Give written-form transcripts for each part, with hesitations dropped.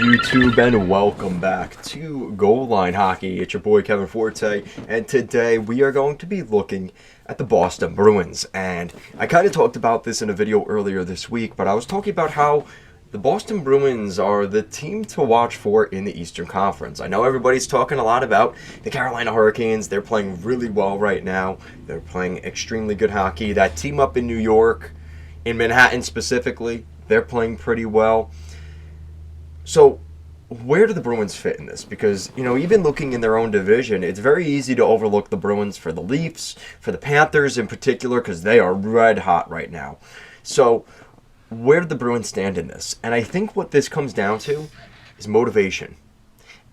YouTube, and welcome back to Goal Line Hockey. It's your boy Kevin Forte, and today we are going to be looking at the Boston Bruins. And I kind of talked about this in a video earlier this week, but I was talking about how the Boston Bruins are the team to watch for in the Eastern Conference. I know everybody's talking a lot about the Carolina Hurricanes. They're playing really well right now. They're playing extremely good hockey. That team up in New York, in Manhattan specifically, they're playing pretty well. So, where do the Bruins fit in this? Because, even looking in their own division, it's very easy to overlook the Bruins for the Leafs, for the Panthers in particular, because they are red hot right now. So, where do the Bruins stand in this? And I think what this comes down to is motivation.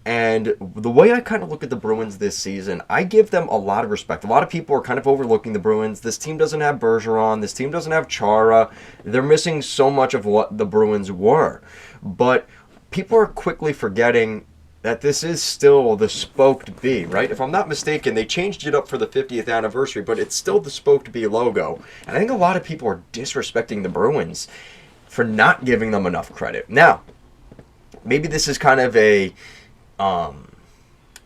And the way I kind of look at the Bruins this season, I give them a lot of respect. A lot of people are kind of overlooking the Bruins. This team doesn't have Bergeron. This team doesn't have Chara. They're missing so much of what the Bruins were. But people are quickly forgetting that this is still the Spoked B, right? If I'm not mistaken, they changed it up for the 50th anniversary, but it's still the Spoked B logo. And I think a lot of people are disrespecting the Bruins for not giving them enough credit. Now, maybe this is kind of a,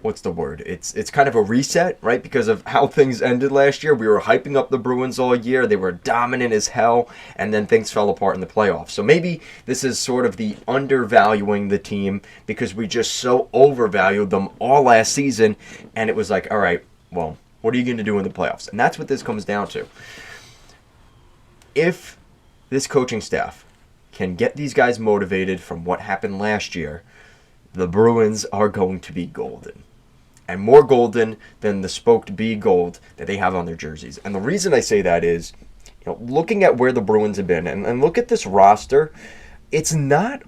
what's the word? It's kind of a reset, right? Because of how things ended last year. We were hyping up the Bruins all year. They were dominant as hell, and then things fell apart in the playoffs. So maybe this is sort of the undervaluing the team because we just so overvalued them all last season, and it was like, all right, well, what are you going to do in the playoffs? And that's what this comes down to. If this coaching staff can get these guys motivated from what happened last year, the Bruins are going to be golden. And more golden than the Spoked B gold that they have on their jerseys. And the reason I say that is, looking at where the Bruins have been, and look at this roster, it's not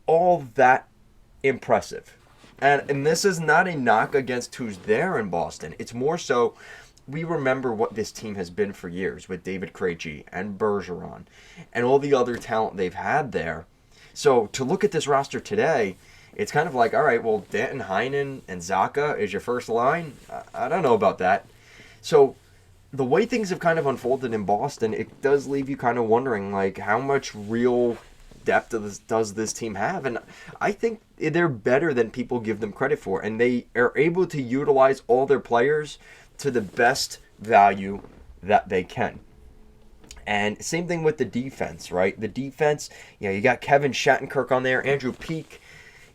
all that impressive. And this is not a knock against who's there in Boston. It's more so, we remember what this team has been for years with David Krejci and Bergeron and all the other talent they've had there. So to look at this roster today, it's kind of like, all right, well, Danton, Heinen, and Zacha is your first line? I don't know about that. So the way things have kind of unfolded in Boston, it does leave you kind of wondering, like, how much real depth does this team have? And I think they're better than people give them credit for. And they are able to utilize all their players to the best value that they can. And same thing with the defense, right? The defense, you got Kevin Shattenkirk on there, Andrew Peeke.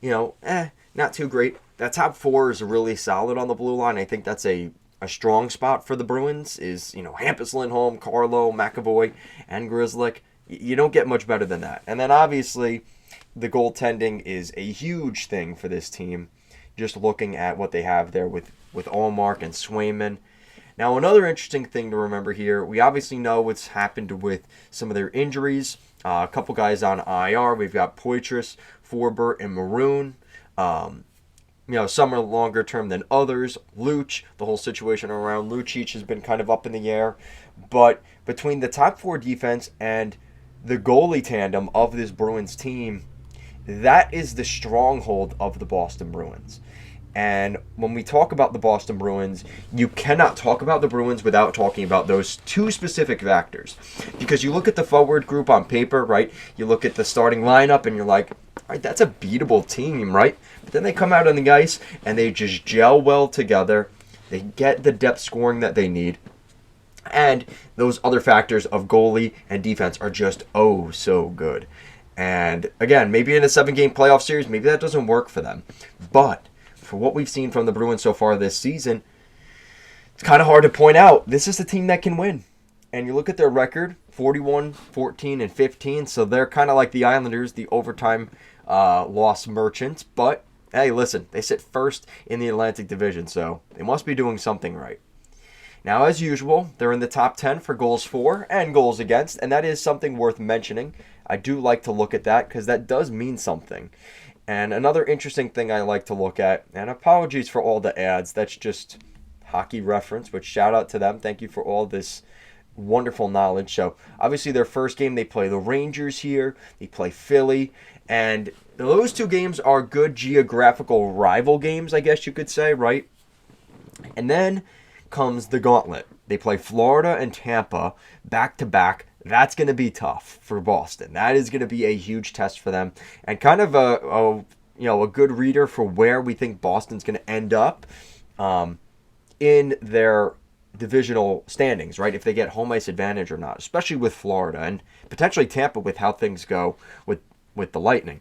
Not too great. That top four is really solid on the blue line. I think that's a strong spot for the Bruins is, Hampus Lindholm, Carlo, McAvoy, and Grzelcyk. You don't get much better than that. And then obviously the goaltending is a huge thing for this team, just looking at what they have there with Allmark and Swayman. Now, another interesting thing to remember here, we obviously know what's happened with some of their injuries. A couple guys on IR. We've got Poitras, Forbert, and Maroon. Some are longer term than others. Luch, the whole situation around Lucic has been kind of up in the air. But between the top four defense and the goalie tandem of this Bruins team, that is the stronghold of the Boston Bruins. And when we talk about the Boston Bruins, you cannot talk about the Bruins without talking about those two specific factors. Because you look at the forward group on paper, right? You look at the starting lineup and you're like, all right, that's a beatable team, right? But then they come out on the ice and they just gel well together. They get the depth scoring that they need. And those other factors of goalie and defense are just so good. And again, maybe in a 7-game playoff series, maybe that doesn't work for them. But for what we've seen from the Bruins so far this season, it's kind of hard to point out. This is the team that can win. And you look at their record, 41, 14, and 15. So they're kind of like the Islanders, the overtime loss merchants. But, hey, listen, they sit first in the Atlantic Division, so they must be doing something right. Now, as usual, they're in the top 10 for goals for and goals against, and that is something worth mentioning. I do like to look at that because that does mean something. And another interesting thing I like to look at, and apologies for all the ads, that's just hockey reference, but shout out to them. Thank you for all this wonderful knowledge. So obviously their first game, they play the Rangers here, they play Philly, and those two games are good geographical rival games, I guess you could say, right? And then comes the gauntlet. They play Florida and Tampa back to back. That's going to be tough for Boston. That is going to be a huge test for them. And kind of a a good reader for where we think Boston's going to end up in their divisional standings, right? If they get home ice advantage or not, especially with Florida and potentially Tampa with how things go with the Lightning.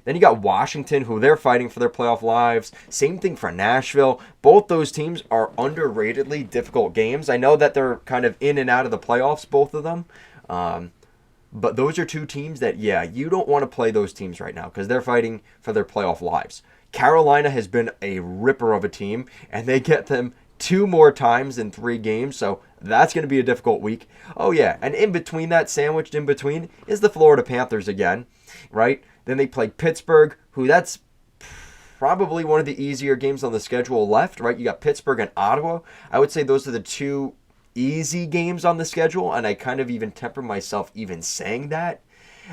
Then you got Washington, who they're fighting for their playoff lives. Same thing for Nashville. Both those teams are underratedly difficult games. I know that they're kind of in and out of the playoffs, both of them. But those are two teams that, you don't want to play those teams right now because they're fighting for their playoff lives. Carolina has been a ripper of a team, and they get them 2 more times in 3 games, so that's going to be a difficult week. Oh, yeah, and in between that, sandwiched in between, is the Florida Panthers again, right? Then they play Pittsburgh, who that's probably one of the easier games on the schedule left, right? You got Pittsburgh and Ottawa. I would say those are the 2 easy games on the schedule, and I kind of even temper myself even saying that.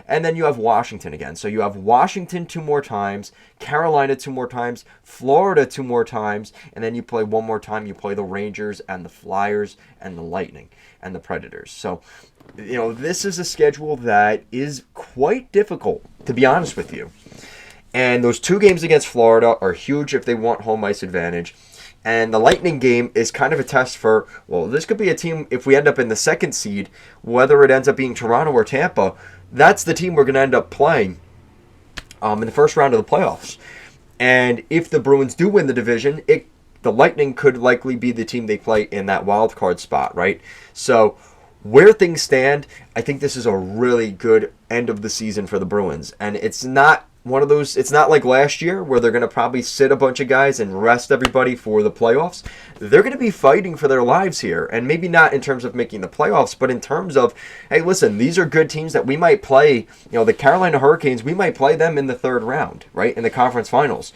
And then you have Washington again. So you have Washington 2 more times, Carolina 2 more times, Florida 2 more times, and then you play 1 more time. You play the Rangers and the Flyers and the Lightning and the Predators. So, this is a schedule that is quite difficult, to be honest with you. And those 2 games against Florida are huge if they want home ice advantage. And the Lightning game is kind of a test for, this could be a team, if we end up in the 2nd seed, whether it ends up being Toronto or Tampa, that's the team we're going to end up playing in the first round of the playoffs. And if the Bruins do win the division, the Lightning could likely be the team they play in that wild card spot, right? So where things stand, I think this is a really good end of the season for the Bruins. And it's not it's not like last year where they're going to probably sit a bunch of guys and rest everybody for the playoffs. They're going to be fighting for their lives here. And maybe not in terms of making the playoffs, but in terms of, hey, listen, these are good teams that we might play. The Carolina Hurricanes, we might play them in the 3rd round, right, in the conference finals.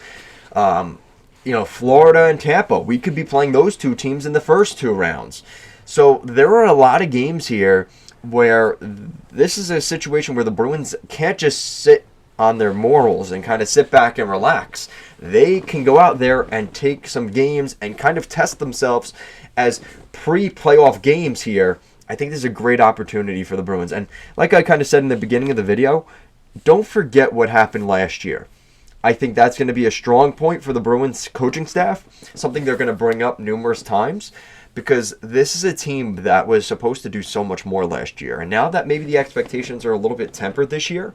Florida and Tampa, we could be playing those 2 teams in the first 2 rounds. So there are a lot of games here where this is a situation where the Bruins can't just sit on their morals and kind of sit back and relax. They can go out there and take some games and kind of test themselves as pre-playoff games here. I think this is a great opportunity for the Bruins. And like I kind of said in the beginning of the video, don't forget what happened last year. I think that's going to be a strong point for the Bruins coaching staff, something they're going to bring up numerous times, because this is a team that was supposed to do so much more last year. And now that maybe the expectations are a little bit tempered this year,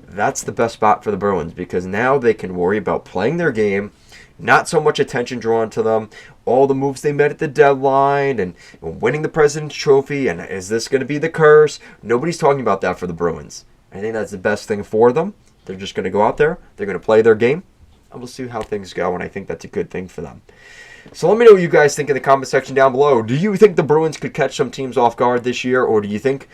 that's the best spot for the Bruins, because now they can worry about playing their game, not so much attention drawn to them, all the moves they made at the deadline, and winning the President's Trophy, and is this going to be the curse? Nobody's talking about that for the Bruins. I think that's the best thing for them. They're just going to go out there, they're going to play their game, and we'll see how things go, and I think that's a good thing for them. So let me know what you guys think in the comment section down below. Do you think the Bruins could catch some teams off guard this year, or do you think,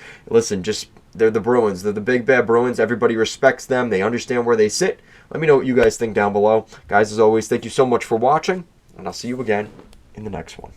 they're the Bruins. They're the big bad Bruins. Everybody respects them. They understand where they sit. Let me know what you guys think down below. Guys, as always, thank you so much for watching, and I'll see you again in the next one.